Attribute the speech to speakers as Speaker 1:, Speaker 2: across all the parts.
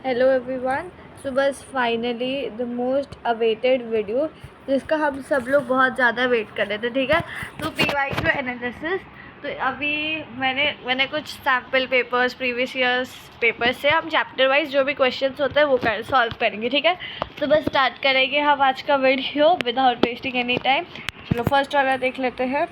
Speaker 1: Hello everyone. So बस finally the most awaited video जिसका हम सब लोग बहुत ज़्यादा वेट कर रहे थे, ठीक है। तो PYQ एनालिसिस। तो अभी मैंने कुछ sample papers previous years papers से हम चैप्टर वाइज जो भी क्वेश्चंस होते हैं वो सॉल्व करेंगे, ठीक है। तो बस स्टार्ट करेंगे हम आज का video without wasting any time. चलो फर्स्ट वाला देख लेते हैं।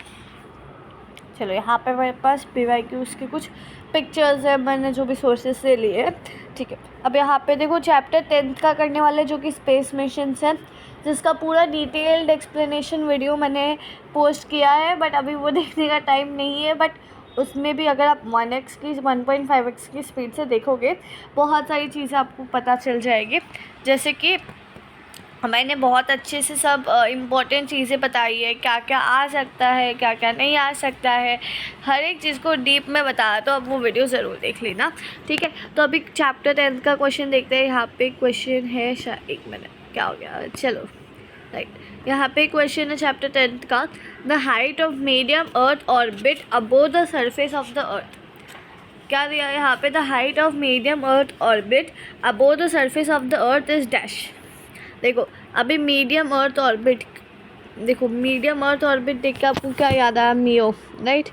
Speaker 1: चलो यहाँ पे मेरे पास PYQs के कुछ पिक्चर्स है, मैंने जो भी सोर्सेज से लिए, ठीक है। अब यहाँ पे देखो चैप्टर 10th का करने वाले जो कि स्पेस मिशंस है, जिसका पूरा डिटेल्ड एक्सप्लेनेशन वीडियो मैंने पोस्ट किया है, बट अभी वो देखने का टाइम नहीं है। बट उसमें भी अगर आप 1x की 1.5x की स्पीड से देखोगे बहुत सारी चीज़ें आपको पता चल जाएगी। जैसे कि मैंने बहुत अच्छे से सब इम्पोर्टेंट चीज़ें बताई है, क्या क्या आ सकता है क्या क्या नहीं आ सकता है, हर एक चीज़ को डीप में बताया। तो अब वो वीडियो ज़रूर देख लेना, ठीक है। तो अभी चैप्टर 10 का क्वेश्चन देखते हैं। यहाँ पे क्वेश्चन है एक मिनट, क्या हो गया, चलो राइट। यहाँ पे क्वेश्चन है चैप्टर 10 का, the height of medium earth orbit above the surface of the earth. क्या दिया है यहाँ पे, the height of medium earth orbit above the surface of the earth is dash. देखो अभी मीडियम अर्थ ऑर्बिट, देखो मीडियम अर्थ ऑर्बिट देख के आपको क्या याद आया, मियो, राइट।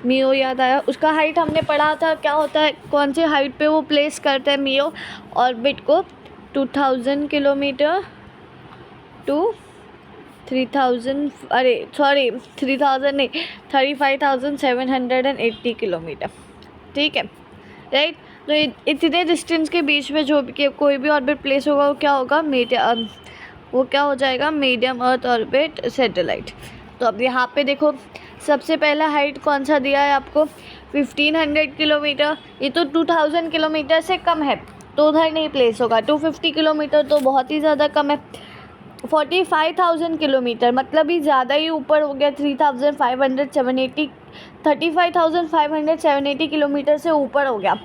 Speaker 1: मियो याद आया, उसका हाइट हमने पढ़ा था क्या होता है, कौन से हाइट पे वो प्लेस करते हैं मियो ऑर्बिट को, 2000 किलोमीटर टू 3000, अरे सॉरी 3000 नहीं, 35,780 किलोमीटर, ठीक है, राइट। तो इतने डिस्टेंस के बीच में जो भी कोई भी ऑर्बिट प्लेस होगा वो क्या होगा, वो क्या हो जाएगा, मीडियम अर्थ ऑर्बिट सैटेलाइट। तो अब यहाँ पे देखो सबसे पहला हाइट कौन सा दिया है आपको, 1500 किलोमीटर। ये तो 2000 किलोमीटर से कम है तो उधर नहीं प्लेस होगा। 250 किलोमीटर तो बहुत ही ज़्यादा कम है। 45,000 किलोमीटर मतलब ही ज़्यादा ही ऊपर हो गया, 35,580 किलोमीटर से ऊपर हो गया।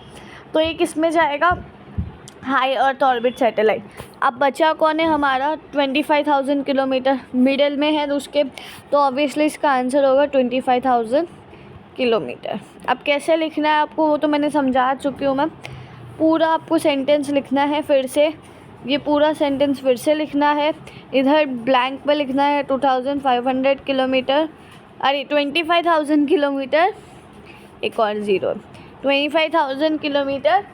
Speaker 1: तो ये किस में जाएगा, हाई अर्थ ऑर्बिट सैटेलाइट। अब बचा कौन है हमारा, 25,000 किलोमीटर मिडिल में है उसके, तो ऑब्वियसली इसका आंसर होगा 25,000 किलोमीटर। अब कैसे लिखना है आपको वो तो मैंने समझा चुकी हूँ मैं। पूरा आपको सेंटेंस लिखना है, फिर से ये पूरा सेंटेंस फिर से लिखना है। इधर ब्लैंक पे लिखना है 2500 किलोमीटर, अरे 25,000 किलोमीटर, एक और ज़ीरो, 25,000 किलोमीटर,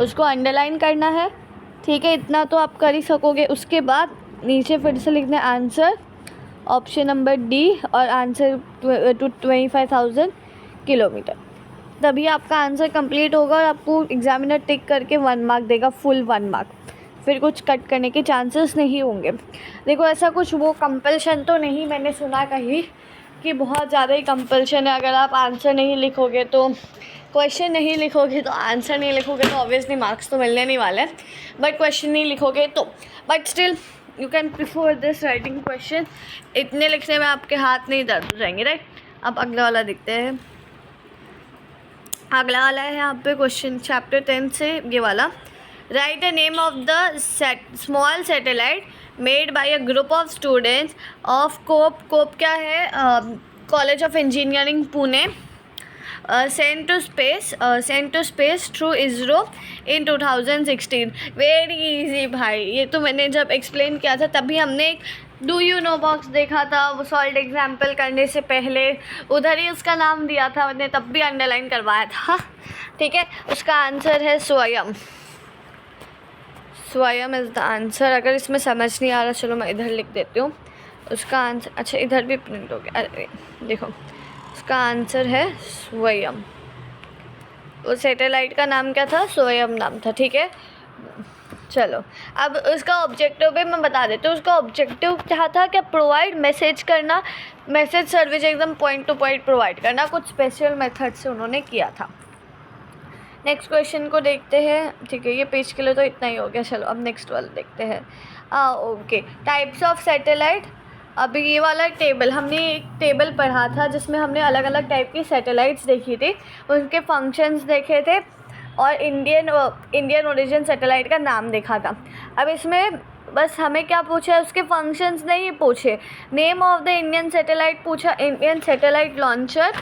Speaker 1: उसको अंडरलाइन करना है, ठीक है। इतना तो आप कर ही सकोगे। उसके बाद नीचे फिर से लिखना है आंसर, ऑप्शन नंबर डी, और आंसर 25,000 किलोमीटर। तभी आपका आंसर कंप्लीट होगा और आपको एग्जामिनर टिक करके 1 मार्क देगा, फुल 1 मार्क। फिर कुछ कट करने के चांसेस नहीं होंगे। देखो ऐसा कुछ वो कंपल्शन तो नहीं मैंने सुना कहीं कि बहुत ज़्यादा ही कंपल्शन है, अगर आप आंसर नहीं लिखोगे तो, क्वेश्चन नहीं लिखोगे तो, आंसर नहीं लिखोगे तो ऑब्वियसली मार्क्स तो मिलने नहीं वाले, बट क्वेश्चन नहीं लिखोगे तो, but still you can prefer this writing question. इतने लिखने में आपके हाथ नहीं दर्द हो जाएंगे, राइट। अब अगला वाला देखते हैं। अगला वाला है यहाँ पे क्वेश्चन चैप्टर 10 से ये वाला, write the name of the small satellite made by a group of students of COEP क्या है, college of engineering Pune, sent to space through ISRO in 2016। Very easy भाई, ये तो मैंने जब एक्सप्लेन किया था तभी हमने एक डू यू नो बॉक्स देखा था, वो सॉल्ड एग्जाम्पल करने से पहले उधर ही उसका नाम दिया था मैंने, तब भी अंडरलाइन करवाया था, ठीक है। उसका आंसर है स्वयं। स्वयं इज़ द आंसर। अगर इसमें समझ नहीं आ रहा चलो मैं इधर लिख देती हूँ उसका आंसर। अच्छा इधर भी प्रिंट हो गया, अरे देखो उसका आंसर है स्वयं। वो सैटेलाइट का नाम क्या था, स्वयं नाम था, ठीक है। चलो अब उसका ऑब्जेक्टिव भी मैं बता देती हूँ। उसका ऑब्जेक्टिव क्या था, क्या प्रोवाइड मैसेज करना, मैसेज सर्विस एकदम पॉइंट टू पॉइंट प्रोवाइड करना, कुछ स्पेशल मेथड से उन्होंने किया था। नेक्स्ट क्वेश्चन को देखते हैं, ठीक है। ये पेज के लिए तो इतना ही हो गया, चलो अब नेक्स्ट वाला देखते हैं। Okay, types of satellite. अभी ये वाला टेबल, हमने एक टेबल पढ़ा था जिसमें हमने अलग अलग टाइप की सैटेलाइट्स देखी थी, उनके फंक्शंस देखे थे और इंडियन ओरिजिन सैटेलाइट का नाम देखा था। अब इसमें बस हमें क्या पूछा है, उसके फंक्शंस नहीं पूछे, name of the Indian satellite पूछा, इंडियन सैटेलाइट लॉन्चर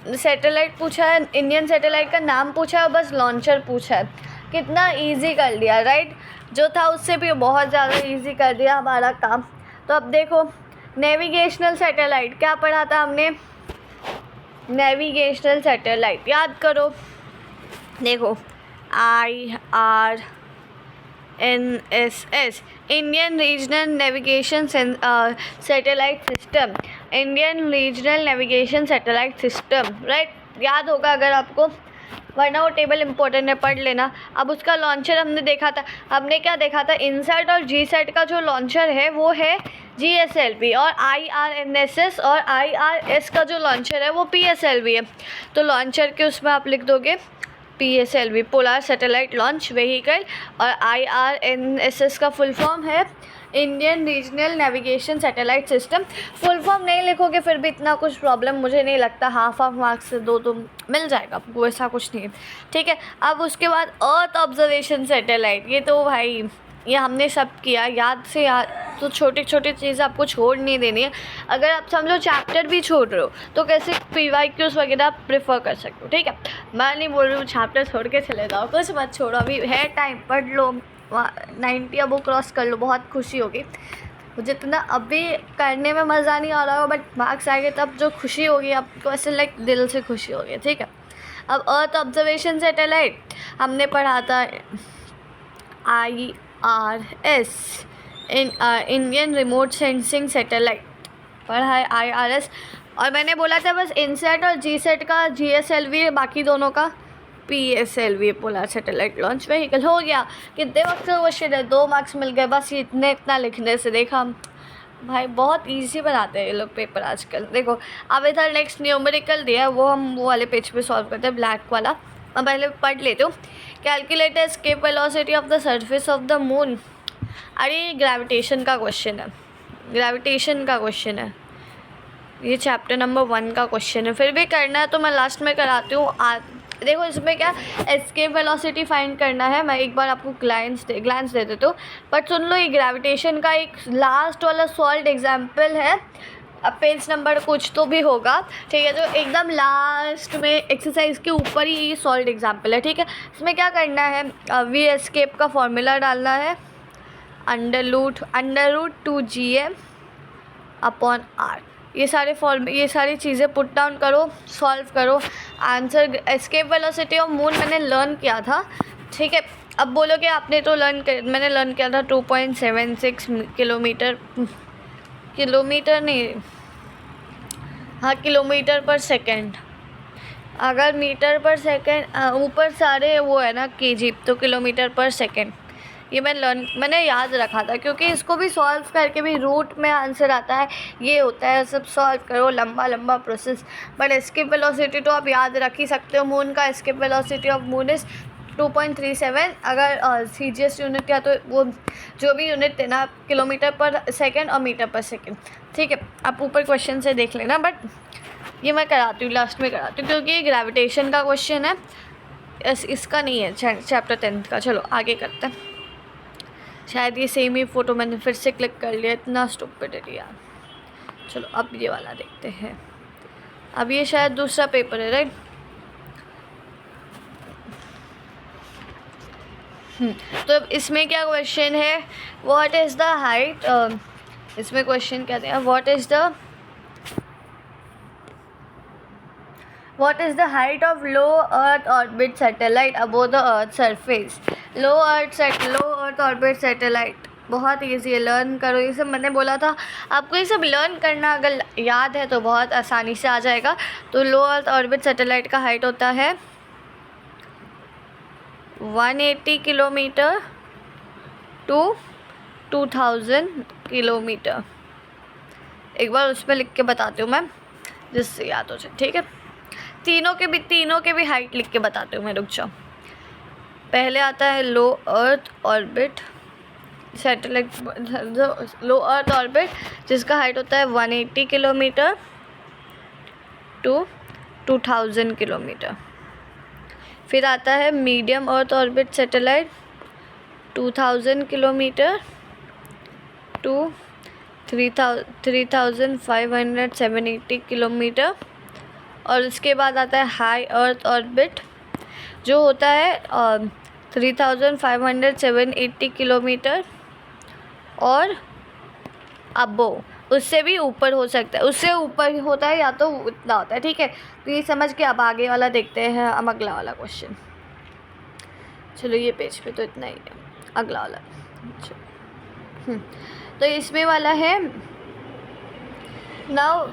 Speaker 1: सैटेलाइट पूछा है, इंडियन सैटेलाइट का नाम पूछा है, बस लॉन्चर पूछा है। कितना इजी कर दिया, राइट। जो था उससे भी बहुत ज़्यादा इजी कर दिया हमारा काम। तो अब देखो नेविगेशनल सैटेलाइट क्या पढ़ा था हमने, नेविगेशनल सैटेलाइट याद करो। देखो IRNSS Indian regional navigation satellite system, Indian regional navigation satellite system, right. याद होगा अगर आपको, वरना वो टेबल इंपॉर्टेंट है, पढ़ लेना। अब उसका लॉन्चर हमने देखा था, हमने क्या देखा था, इनसैट और जीसैट का जो लॉन्चर है वो है GSLV, और IRNSS और IRS का जो लॉन्चर है वो PSLV है। तो लॉन्चर के उसमें आप लिख दोगे PSLV, polar satellite launch vehicle, और IRNSS का फुल फॉर्म है Indian regional navigation satellite system. Full form नहीं लिखोगे फिर भी इतना कुछ प्रॉब्लम मुझे नहीं लगता, हाफ मार्क्स से 2 तो मिल जाएगा आपको, ऐसा कुछ नहीं है, ठीक है। अब उसके बाद अर्थ ऑब्जर्वेशन सैटेलाइट, ये तो भाई ये हमने सब किया, याद से याद, तो छोटी छोटी चीज़ आपको छोड़ नहीं देनी है। अगर आप समझो चैप्टर भी छोड़ रहे हो तो कैसे PYQs वगैरह आप प्रेफर कर सकते हो, ठीक है। मैं नहीं बोल रही हूँ चैप्टर छोड़ के चले जाओ, कुछ मत छोड़ो, अभी है टाइम, पढ़ लो, 90 अब वो क्रॉस कर लो, बहुत खुशी होगी। जितना अभी करने में मज़ा नहीं आ रहा हो, बट मार्क्स आएंगे तब जो खुशी होगी आपको, ऐसे लाइक दिल से खुशी होगी, ठीक है। अब अर्थ ऑब्जर्वेशन सैटेलाइट हमने पढ़ा था IRS, Indian remote sensing satellite पढ़ा है IRS। और मैंने बोला था बस इनसेट और जीसेट का GSLV, बाकी दोनों का PSLV, polar satellite launch vehicle. हो गया। कितने वक्त का क्वेश्चन है, 2 मार्क्स मिल गए बस, इतना लिखने से। देखा भाई बहुत इजी बनाते हैं ये लोग पेपर आजकल। देखो अब इधर नेक्स्ट न्यूमेरिकल दिया है, वो हम वो वाले पेज पे सॉल्व करते हैं, ब्लैक वाला। मैं पहले पढ़ लेती हूँ। Calculate escape velocity of the surface of the moon. अरे ग्रेविटेशन का क्वेश्चन है, ग्रेविटेशन का क्वेश्चन है, ये चैप्टर नंबर 1 का क्वेश्चन है। फिर भी करना है तो मैं लास्ट में कराती हूँ। देखो इसमें क्या एस्केप वेलोसिटी फाइंड करना है, मैं एक बार आपको ग्लांस दे देती हूँ। बट सुन लो, ये ग्रेविटेशन का एक लास्ट वाला सॉल्व एग्जाम्पल है। अब पेज नंबर कुछ तो भी होगा, ठीक है, जो एकदम लास्ट में एक्सरसाइज के ऊपर ही ये सॉल्व एग्जाम्पल है, ठीक है। इसमें क्या करना है, वी एस्केप का फॉर्मूला डालना है, under root 2GM upon R। ये सारी चीज़ें पुट डाउन करो, सॉल्व करो। Answer escape velocity of moon मैंने लर्न किया था, ठीक है। अब बोलोगे आपने तो मैंने लर्न किया था 2.76 किलोमीटर नहीं, हाँ किलोमीटर पर सेकंड। अगर मीटर पर सेकंड ऊपर सारे वो है ना kg, तो किलोमीटर पर सेकंड। ये मैंने याद रखा था, क्योंकि इसको भी सॉल्व करके भी रूट में आंसर आता है, ये होता है, सब सॉल्व करो, लंबा प्रोसेस। बट एस्केप वेलोसिटी तो आप याद रख ही सकते हो। मून का escape velocity of moon is 2.37। अगर CGS यूनिट क्या, तो वो जो भी यूनिट है ना, किलोमीटर पर सेकंड और मीटर पर सेकंड, ठीक है। आप ऊपर क्वेश्चन से देख लेना, बट ये मैं कराती हूँ, लास्ट में कराती हूँ, क्योंकि ये ग्रेविटेशन का क्वेश्चन है, इसका नहीं है, चैप्टर 10 का। चलो आगे करते हैं। शायद ये सेम ही फ़ोटो मैंने फिर से क्लिक कर लिया, इतना स्टूपिडिटी यार। चलो अब ये वाला देखते हैं। अब ये शायद दूसरा पेपर है, राइट। तो अब इसमें क्या क्वेश्चन है, व्हाट इज़ द हाइट, इसमें क्वेश्चन कहते हैं what is the height of low earth orbit satellite above the earth surface. Low earth orbit satellite बहुत ईजी है, लर्न करो। ये सब मैंने बोला था आपको, ये सब लर्न करना अगर याद है तो बहुत आसानी से आ जाएगा। तो लो अर्थ ऑर्बिट सैटेलाइट का हाइट होता है 180 किलोमीटर टू 2000 किलोमीटर। एक बार उसमें लिख के बताती हूँ मैं, जिससे याद हो जाए, ठीक है। तीनों के भी हाइट लिख के बताती हूँ मैं, रुक जाओ। पहले आता है लो अर्थ ऑर्बिट सैटेलाइट, लो अर्थ ऑर्बिट जिसका हाइट होता है 180 किलोमीटर टू 2000 किलोमीटर। फिर आता है medium earth orbit satellite 2000 kilometre to 3580 kilometre. और उसके बाद आता है हाई अर्थ ऑर्बिट जो होता है 3,580 किलोमीटर और अबो, उससे भी ऊपर हो सकता है, उससे ऊपर होता है या तो इतना होता है। ठीक है, तो ये समझ के अब आगे वाला देखते हैं, हम अगला वाला क्वेश्चन। चलो ये पेज पे तो इतना ही है, अगला वाला। तो इसमें वाला है नाउ,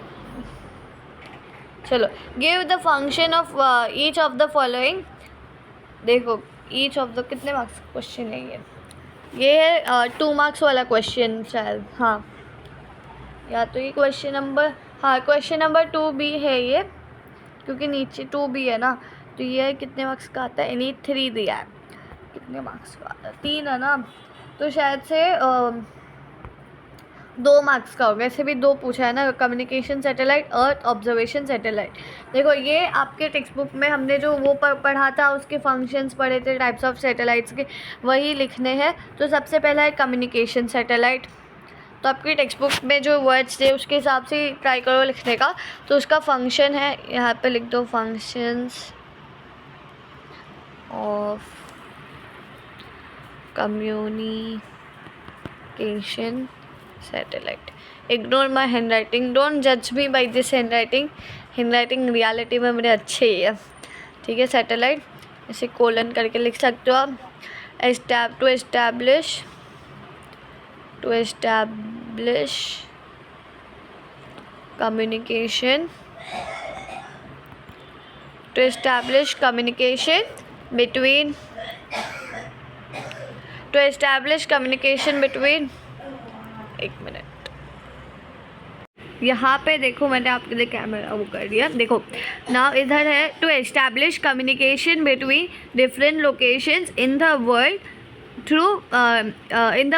Speaker 1: चलो, give the function of each of the following. देखो ईच ऑफ द कितने मार्क्स क्वेश्चन है ये है 2 मार्क्स वाला क्वेश्चन शायद, हाँ, या तो ये क्वेश्चन नंबर, हाँ क्वेश्चन नंबर 2 भी है ये, क्योंकि नीचे 2 भी है ना, तो ये कितने मार्क्स का आता है, इन्हीं 3 दिया है, कितने मार्क्स का आता है, 3 है ना, तो शायद से 2 मार्क्स का होगा, ऐसे भी 2 पूछा है ना, कम्युनिकेशन सैटेलाइट, अर्थ ऑब्जर्वेशन सैटेलाइट। देखो ये आपके टेक्स्ट बुक में हमने जो वो पढ़ा था, उसके फंक्शंस पढ़े थे टाइप्स ऑफ सैटेलाइट्स के, वही लिखने हैं। तो सबसे पहला है कम्युनिकेशन सैटेलाइट, तो आपकी टेक्स्ट बुक में जो वर्ड्स थे उसके हिसाब से ट्राई करो लिखने का। तो उसका फंक्शन है, यहाँ पे लिख दो, functions of communication satellite. Ignore my hand writing, don't जज me by this hand writing reality में मेरे अच्छे ही है। ठीक है, सैटेलाइट ऐसे कोलन करके लिख सकते हो आप। टू एस्टैब्लिश कम्युनिकेशन, बिटवीन एक मिनट, यहाँ पे देखो मैंने आपके लिए कैमरा वो कर दिया, देखो नाउ इधर है to establish communication between different locations in the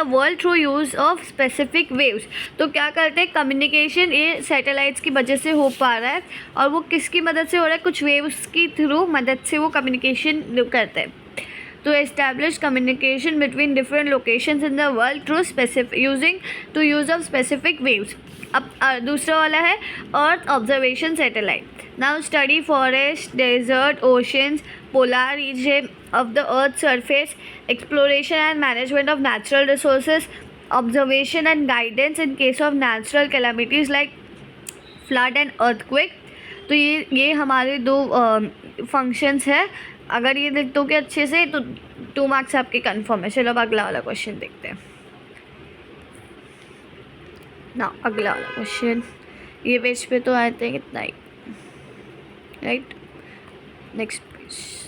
Speaker 1: world through use of specific waves. तो क्या करते हैं, कम्युनिकेशन ये सैटेलाइट्स की वजह से हो पा रहा है, और वो किसकी मदद से हो रहा है, कुछ वेव्स की थ्रू मदद से वो कम्युनिकेशन करते हैं। तो establish communication between different locations in the world through use of specific waves. अब दूसरा वाला है earth observation satellite. Now study forest, desert, oceans, polar region of the earth's surface, exploration and management of natural resources, observation and guidance in case of natural calamities like flood and earthquake। तो ये हमारे 2 functions है। अगर ये लिख दोगे अच्छे से तो 2 मार्क्स आपके कंफर्म है। चलो अब अगला वाला क्वेश्चन देखते हैं ना। अगला वाला क्वेश्चन ये पेज पे तो आते हैं कितना ही, राइट, नेक्स्ट पेज।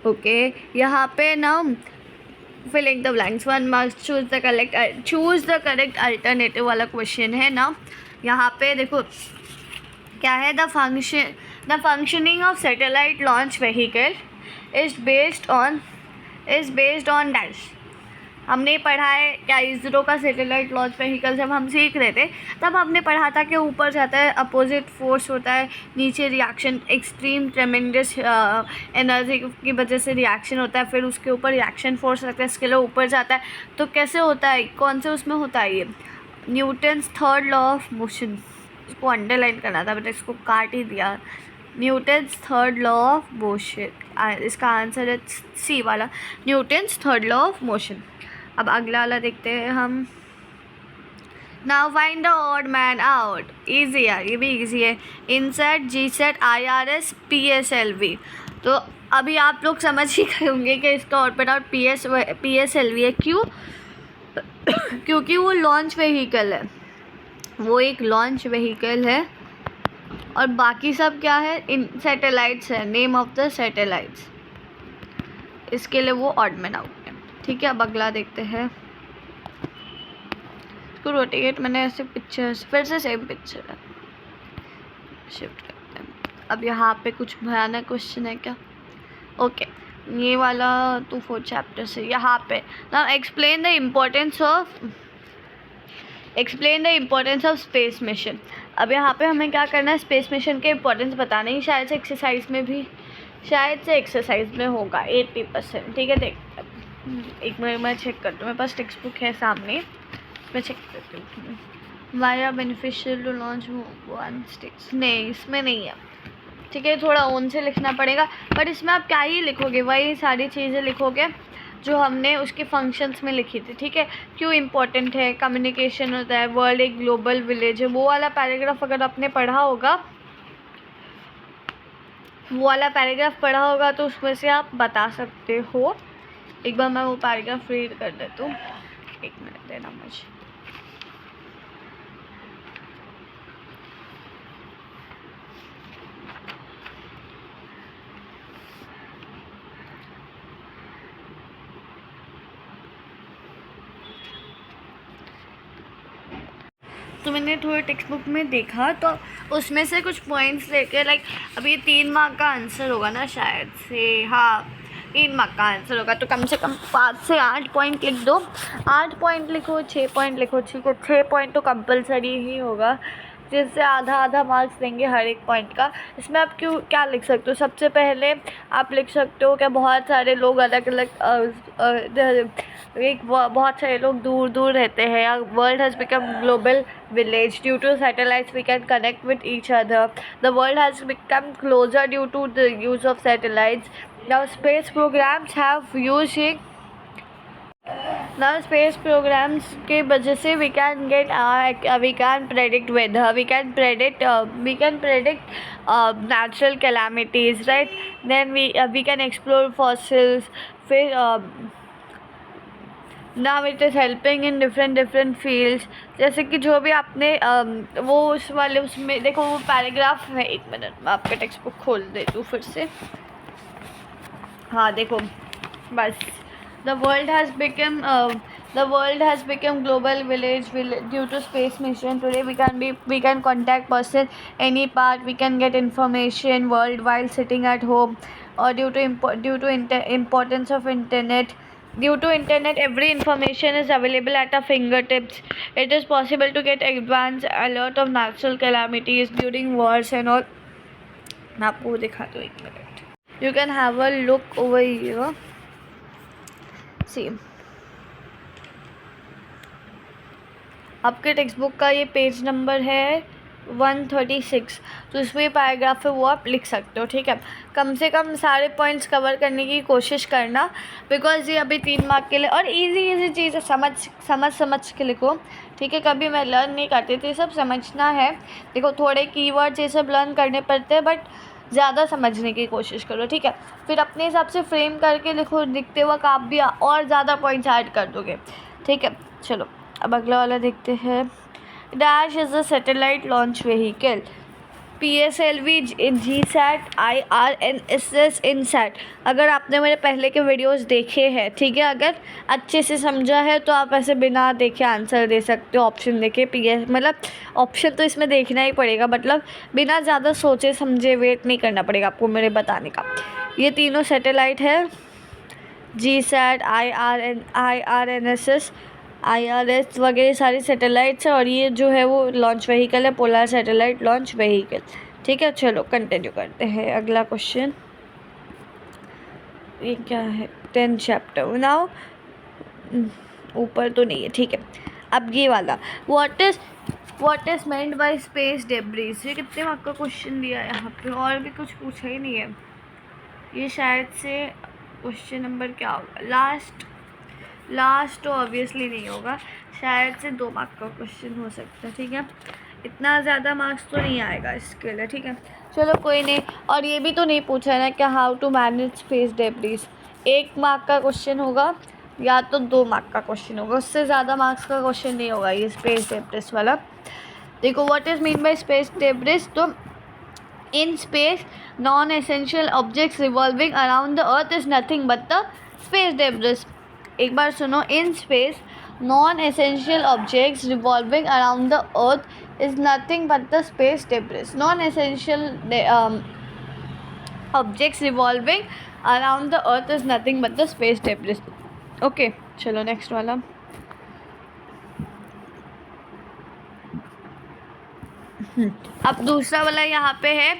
Speaker 1: ओके, यहाँ पे ना filling the blanks 1 marks, choose the correct alternative वाला क्वेश्चन है ना। यहाँ पे देखो क्या है, the functioning of satellite launch vehicle is based on dash. हमने पढ़ा है क्या, इसरो का सैटेलाइट लॉन्च व्हीकल जब हम सीख रहे थे तब हमने पढ़ा था कि ऊपर जाता है, अपोजिट फोर्स होता है, नीचे रिएक्शन, एक्सट्रीम ट्रेमेंडस एनर्जी की वजह से रिएक्शन होता है, फिर उसके ऊपर रिएक्शन फोर्स लगता है, इसके लिए ऊपर जाता है। तो कैसे होता है, कौन से उसमें होता है, ये Newton's third law of motion. इसको अंडरलाइन करना था बट इसको काट ही दिया। Newton's third law of motion, इसका आंसर है सी वाला, Newton's third law of motion. अब अगला वाला देखते हैं हम। Now find the odd man out, easy है, ये भी ईजी है। INSAT, GSAT, IRS, PSLV। तो अभी आप लोग समझ ही गए होंगे कि इसका ऑड मैन आउट PSLV है। क्यों? क्योंकि वो लॉन्च व्हीकल है, वो एक लॉन्च व्हीकल है, और बाकी सब क्या है, इन सैटेलाइट्स है, नेम ऑफ द सैटेलाइट्स, इसके लिए वो ऑड मैन आउट है। ठीक है, अब अगला देखते हैं। इसको रोटेट, मैंने ऐसे पिक्चर्स फिर से सेम पिक्चर है, शिफ्ट करते हैं। अब यहाँ पे कुछ भयानक क्वेश्चन है क्या? ओके, ये वाला तो 4 चैप्टर से यहाँ पे ना explain the importance of space mission. अब यहाँ पे हमें क्या करना है, स्पेस मिशन के इम्पोर्टेंस बताने ही, शायद से एक्सरसाइज में होगा 80%। ठीक है, देख एक मिनट मैं चेक करती हूँ, मेरे पास टेक्स्ट बुक है सामने, मैं चेक करती हूँ। Why are beneficial to launch one stage, नहीं इसमें नहीं है, ठीक है, थोड़ा ओन से लिखना पड़ेगा, बट इसमें आप क्या ही लिखोगे, वही सारी चीज़ें लिखोगे जो हमने उसके फंक्शंस में लिखी थी। ठीक है, क्यों इम्पोर्टेंट है, कम्युनिकेशन होता है, वर्ल्ड एक ग्लोबल विलेज है, वो वाला पैराग्राफ अगर आपने पढ़ा होगा, वो वाला पैराग्राफ पढ़ा होगा तो उसमें से आप बता सकते हो। एक बार मैं वो पैराग्राफ रीड कर देता हूँ, 1 मिनट देना मुझे। तो मैंने थोड़ा टेक्स्ट बुक में देखा तो उसमें से कुछ पॉइंट्स लेके, लाइक अभी ये 3 मार्क का आंसर होगा ना शायद से, हाँ 3 मार्क का आंसर होगा, तो कम से कम 5 से 8 पॉइंट लिख दो। 8 पॉइंट लिखो, 6 पॉइंट लिखो, ठीक है, 6 पॉइंट तो कंपलसरी ही होगा, जिससे आधा आधा मार्क्स देंगे हर एक पॉइंट का। इसमें आप क्या लिख सकते हो, सबसे पहले आप लिख सकते हो कि बहुत सारे लोग अलग अलग बहुत सारे लोग दूर दूर रहते हैं, या world has become global village due to satellites we can connect with each other. The world has become closer due to the use of satellites. Now space programs have using space programs के वजह से we can predict weather, we can predict natural calamities, right? Then we can explore fossils. फिर now it is helping in different fields, जैसे कि जो भी आपने वो उस वाले उसमें देखो वो पैराग्राफ है। 1 मिनट मैं आपका टेक्स्ट बुक खोल देती हूँ फिर से। हाँ देखो बस, the world has become global village due to space mission. Today we can contact person any part, we can get information world wide sitting at home, और due to importance of internet. Due to internet, every information is available at our fingertips. It is possible to get advance alert of natural calamities during wars and all. मैं आपको दिखाता हूँ 1 minute. You can have a look over here. See. आपके text book का ये page number है 136, तो इसमें पैराग्राफ है वो आप लिख सकते हो। ठीक है, कम से कम सारे पॉइंट्स कवर करने की कोशिश करना, बिकॉज ये अभी 3 मार्क के लिए, और इजी चीज़ समझ के लिखो। ठीक है, कभी मैं लर्न नहीं करती थी, सब समझना है। देखो थोड़े कीवर्ड्स ये सब लर्न करने पड़ते हैं, बट ज़्यादा समझने की कोशिश करो। ठीक है, फिर अपने हिसाब से फ्रेम करके लिखो, लिखते वक्त आप भी और ज़्यादा पॉइंट्स ऐड कर दोगे। ठीक है, चलो अब अगला वाला देखते हैं। Dash is a satellite launch vehicle. PSLV, GSAT, IRNSS, INSAT. अगर आपने मेरे पहले के वीडियोस देखे हैं, ठीक है, अगर अच्छे से समझा है तो आप ऐसे बिना देखे आंसर दे सकते हो, ऑप्शन देखे। मतलब ऑप्शन तो इसमें देखना ही पड़ेगा, मतलब बिना ज़्यादा सोचे समझे वेट नहीं करना पड़ेगा आपको मेरे बताने का। ये तीनों सैटेलाइट है, GSAT, IRNSS, IRS वगैरह सारी सैटेलाइट्स है, और ये जो है वो लॉन्च व्हीकल है, पोलर सैटेलाइट लॉन्च व्हीकल। ठीक है, चलो कंटिन्यू करते हैं। अगला क्वेश्चन ये क्या है, 10th चैप्टर। नाउ ऊपर तो नहीं है, ठीक है। अब ये वाला, what is meant by space debris, ये कितने मार्क का क्वेश्चन दिया है यहाँ पे, और भी कुछ पूछा ही नहीं है। ये शायद से क्वेश्चन नंबर क्या होगा, लास्ट तो ऑब्वियसली नहीं होगा, शायद से 2 मार्क का क्वेश्चन हो सकता है। ठीक है, इतना ज़्यादा मार्क्स तो नहीं आएगा इसके लिए। ठीक है, चलो कोई नहीं। और ये भी तो नहीं पूछा है ना कि how to manage space debris, 1 mark का क्वेश्चन होगा या तो 2 मार्क का क्वेश्चन होगा, उससे ज़्यादा मार्क्स का क्वेश्चन नहीं होगा ये स्पेस डेब्रिस वाला। देखो what is mean by space debris, तो in space non essential objects revolving around the earth is nothing but the space debris. एक बार सुनो, in space non essential objects revolving around the earth is nothing but the space debris. Non essential objects revolving around the earth is nothing but the space debris. Okay, चलो next वाला। अब दूसरा वाला यहाँ पे है।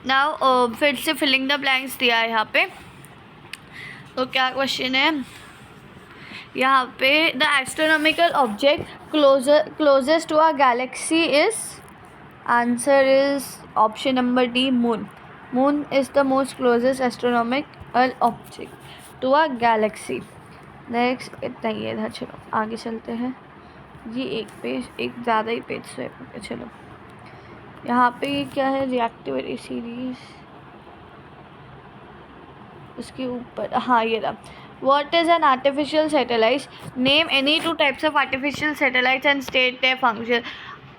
Speaker 1: नाउ फिर से फिलिंग द ब्लैंक्स दिया है यहाँ पे। तो क्या क्वेश्चन है यहाँ पे, the astronomical object closest to our galaxy is, answer is option number D, moon. Moon is the most closest astronomical object to a galaxy. Next इतना ही है इधर, चलो आगे चलते हैं। ये एक पेज, एक ज़्यादा ही पेज स्वैप है। चलो यहाँ पे क्या है, रिएक्टिविटी सीरीज, उसके ऊपर हाँ ये रहा। What is an artificial satellite? Name any two types of artificial satellites and state their function.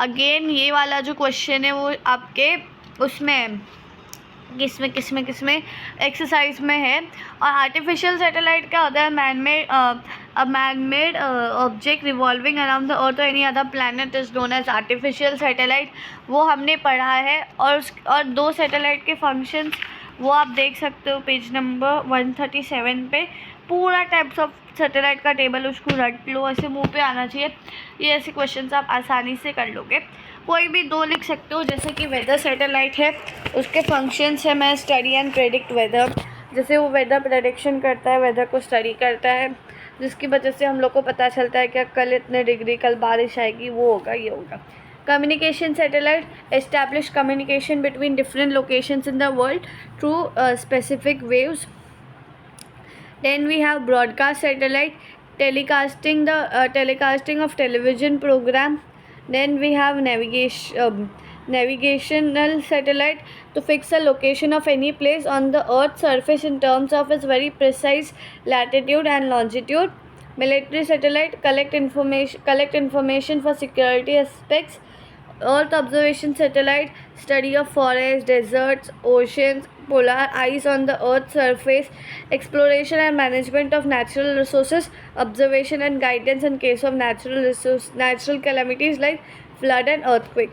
Speaker 1: Again ये वाला जो क्वेश्चन है वो आपके उसमें किसमें एक्सरसाइज में है। और आर्टिफिशियल सैटेलाइट क्या होता है, man made object revolving around the earth और any other planet is known as artificial satellite. वो हमने पढ़ा है। और दो सैटेलाइट के फंक्शंस वो आप देख सकते हो पेज नंबर 137 पे। पूरा टाइप्स ऑफ सैटेलाइट का टेबल उसको रट लो, ऐसे मुंह पे आना चाहिए। ये ऐसे क्वेश्चंस आप आसानी से कर लोगे। कोई भी दो लिख सकते हो, जैसे कि वेदर सैटेलाइट है, उसके फंक्शंस है मैं स्टडी एंड प्रेडिक्ट वेदर। जैसे वो वेदर प्रेडिक्शन करता है, वेदर को स्टडी करता है, जिसकी वजह से हम लोग को पता चलता है कि कल इतने डिग्री, कल बारिश आएगी, वो होगा, ये होगा। Communication satellite establish communication between different locations in the world through specific waves. Then we have broadcast satellite telecasting of television program. Then we have navigational satellite to fix the location of any place on the earth's surface in terms of its very precise latitude and longitude. Military satellite collect information for security aspects. Earth observation satellite study of forests, deserts, oceans, polar ice on the earth's surface, exploration and management of natural resources, observation and guidance in case of natural calamities like flood and earthquake.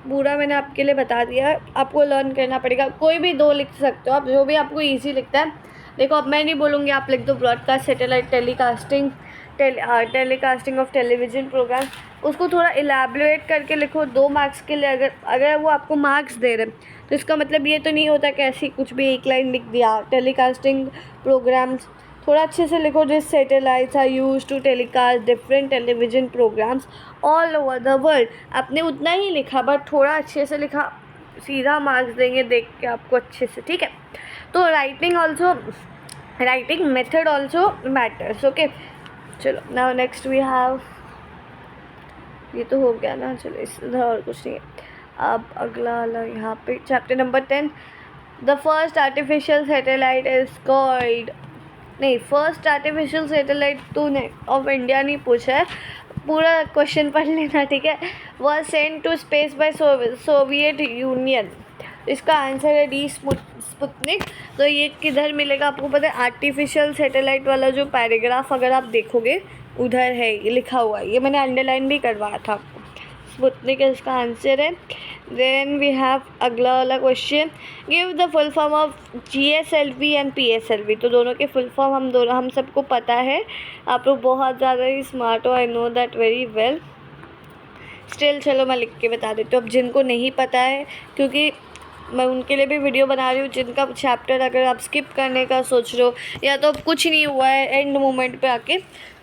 Speaker 1: पूरा मैंने आपके लिए बता दिया है, आपको learn करना पड़ेगा। कोई भी दो लिख सकते हो आप, जो भी आपको इजी लिखता है। देखो अब मैं नहीं बोलूँगी, आप लिख दो broadcast satellite telecasting of television programme. उसको थोड़ा इलेबोरेट करके लिखो 2 मार्क्स के लिए। अगर वो आपको मार्क्स दे रहे तो इसका मतलब ये तो नहीं होता कि ऐसी कुछ भी एक लाइन लिख दिया। टेलीकास्टिंग प्रोग्राम्स थोड़ा अच्छे से लिखो। This satellites are used to telecast different television programmes all over the world. आपने उतना ही लिखा, बट थोड़ा अच्छे से लिखा, सीधा मार्क्स देंगे देख के आपको अच्छे से, ठीक है। तो writing method also matters, okay. चलो नाउ नेक्स्ट वी हैव, ये तो हो गया ना, चलो इधर और कुछ नहीं है। अब अगला वाला यहाँ पे chapter number 10, the first artificial satellite is called, नहीं फर्स्ट आर्टिफिशियल सैटेलाइट तूने ऑफ इंडिया नहीं पूछा है, पूरा क्वेश्चन पढ़ लेना, ठीक है। Was sent to space by Soviet Union. इसका आंसर है डी स्पुतनिक। तो ये किधर मिलेगा आपको पता है, आर्टिफिशियल सैटेलाइट वाला जो पैराग्राफ अगर आप देखोगे उधर है, ये लिखा हुआ है, ये मैंने अंडरलाइन भी करवाया था आपको। स्पुतनिक इसका आंसर है। देन वी हैव अगला वाला question, give the full form of GSLV and PSLV। तो दोनों के फुल फॉर्म हम सबको पता है, आप लोग बहुत ज़्यादा ही स्मार्ट हो, I know that very well. Still चलो मैं लिख के बता देती हूँ। अब जिनको नहीं पता है, क्योंकि मैं उनके लिए भी वीडियो बना रही हूँ, जिनका चैप्टर अगर आप स्किप करने का सोच रहे हो या तो अब कुछ नहीं हुआ है एंड मोमेंट पे आके,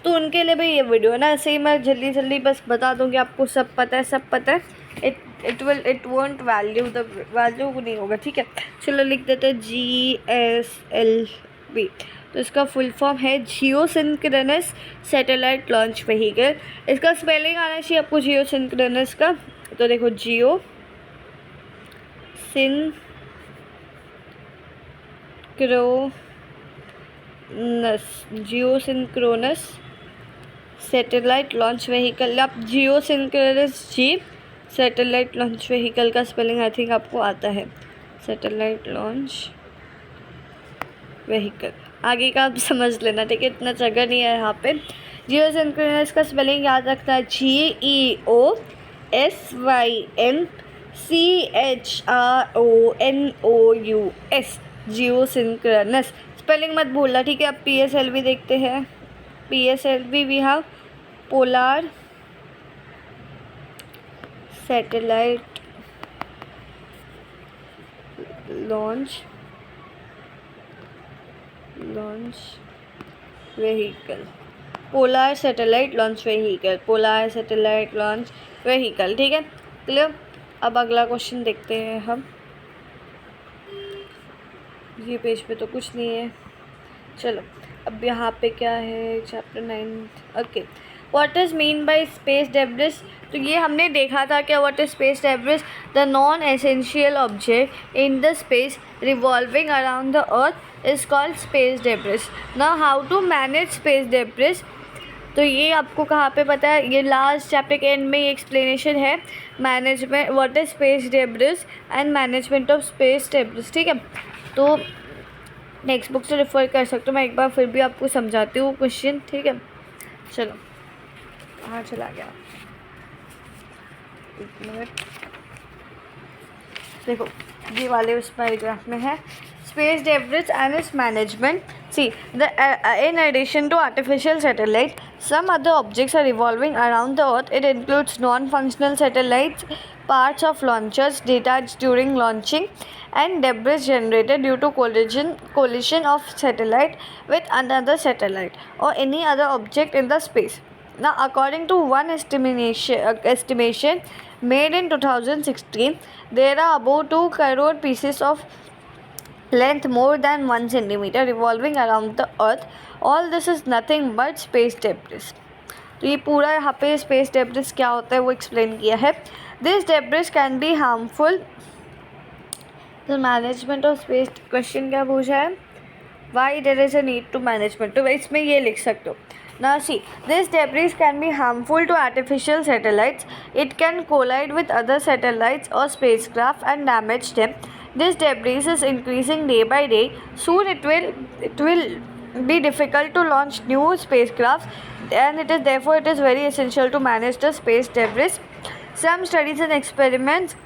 Speaker 1: तो उनके लिए भी ये वीडियो है ना। ऐसे ही मैं जल्दी बस बता दूँगी, आपको सब पता है। इट वोंट वैल्यू नहीं होगा, ठीक है। चलो लिख देते हैं GSLV। तो इसका फुल फॉर्म है जियोसिंक्रोनस सैटेलाइट लॉन्च व्हीकल। इसका स्पेलिंग आना चाहिए आपको जियोसिंक्रोनस का। तो देखो जियोसिंक्रोनस सैटेलाइट लॉन्च व्हीकल। आप जियोसिंक्रोनस जी सैटेलाइट लॉन्च व्हीकल का स्पेलिंग आई थिंक आपको आता है, सैटेलाइट लॉन्च व्हीकल। आगे का आप समझ लेना, ठीक है, इतना जगह नहीं है यहाँ पे। जियोसिंक्रोनस का स्पेलिंग याद रखना है GEOSYNCHRONOUS, जियोसिंक्रोनस। स्पेलिंग मत भूलना, ठीक है। अब PSLV देखते हैं। PSLV we have polar satellite launch vehicle, polar satellite launch vehicle, polar satellite launch vehicle, ठीक है, क्लियर। अब अगला क्वेश्चन देखते हैं हम। ये पेज पे तो कुछ नहीं है। चलो अब यहाँ पे क्या है, chapter 9। Okay, what is mean by space debris. तो ये हमने देखा था क्या, what is space debris, the non essential object in the space revolving around the earth is called space debris. Now how to manage space debris, तो ये आपको कहाँ पे पता है, ये लास्ट चैप्टर के एंड में ये एक्सप्लेनेशन है, management what is space debris and management of space debris. ठीक है, तो नेक्स्ट बुक से रेफर कर सकते हो, मैं एक बार फिर भी आपको समझाती हूँ क्वेश्चन। ठीक है, चलो कहाँ चला गया, एक मिनट। देखो ये वाले उस पैराग्राफ में है, space debris and it's management. See the in addition to artificial satellite, some other objects are revolving around the earth. It includes non-functional satellites, parts of launchers detached during launching, and debris generated due to collision of satellite with another satellite or any other object in the space. Now, according to one estimation made in 2016, there are about 2 crore pieces of length more than 1 centimeter revolving around the earth. All this is nothing but space debris. तो ये पूरा यहाँ पे space debris क्या होता है वो explain किया है। This debris can be harmful. The management of space, question क्या पूछा है, why there is a need to management, तो इसमें ये लिख सकते हो। Now see, this debris can be harmful to artificial satellites. It can collide with other satellites or spacecraft and damage them. This debris is increasing day by day. Soon it will be difficult to launch new spacecraft, and it is very essential to manage the space debris. Some studies and experiments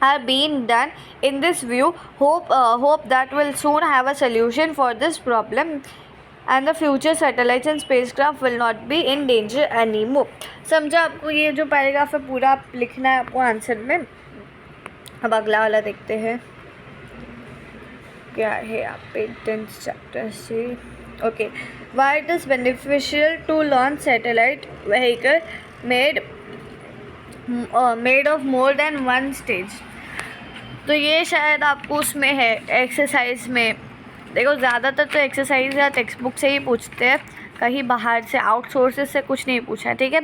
Speaker 1: are being done in this view. Hope that will soon have a solution for this problem, and the future satellites and spacecraft will not be in danger anymore. समझा आपको, ये जो paragraph है पूरा आप लिखना है आपको आंसर में। अब अगला वाला देखते हैं क्या है आप पे 10th चैप्टर से। Okay, why it is beneficial to launch satellite vehicle made of more than 1 stage. तो ये शायद आपको उसमें है एक्सरसाइज में, देखो ज़्यादातर तो एक्सरसाइज या टेक्स्ट बुक से ही पूछते हैं, कहीं बाहर से आउटसोर्सेज से कुछ नहीं पूछा। ठीक है,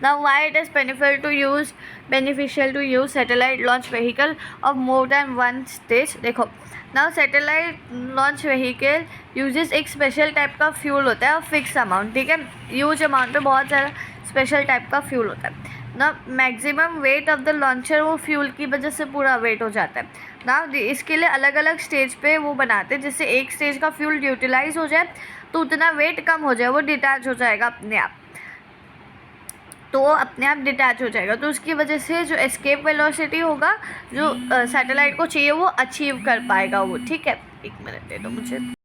Speaker 1: now why it is beneficial to use satellite launch vehicle of more than 1 stage. देखो now satellite launch vehicle uses एक स्पेशल टाइप का फ्यूल होता है और फिक्स अमाउंट। ठीक है, ह्यूज अमाउंट पे बहुत सारा स्पेशल टाइप का फ्यूल होता है ना। Maximum weight of the launcher वो फ्यूल की वजह से पूरा वेट हो जाता है ना। इसके लिए अलग अलग स्टेज पे वो बनाते हैं, जिससे एक स्टेज का फ्यूल यूटिलाइज हो जाए तो उतना वेट कम हो जाए, वो डिटैच हो जाएगा अपने आप, तो वो अपने आप डिटैच हो जाएगा। तो उसकी वजह से जो एस्केप वेलोसिटी होगा जो सैटेलाइट को चाहिए वो अचीव कर पाएगा वो। ठीक है, एक मिनट दे दो मुझे।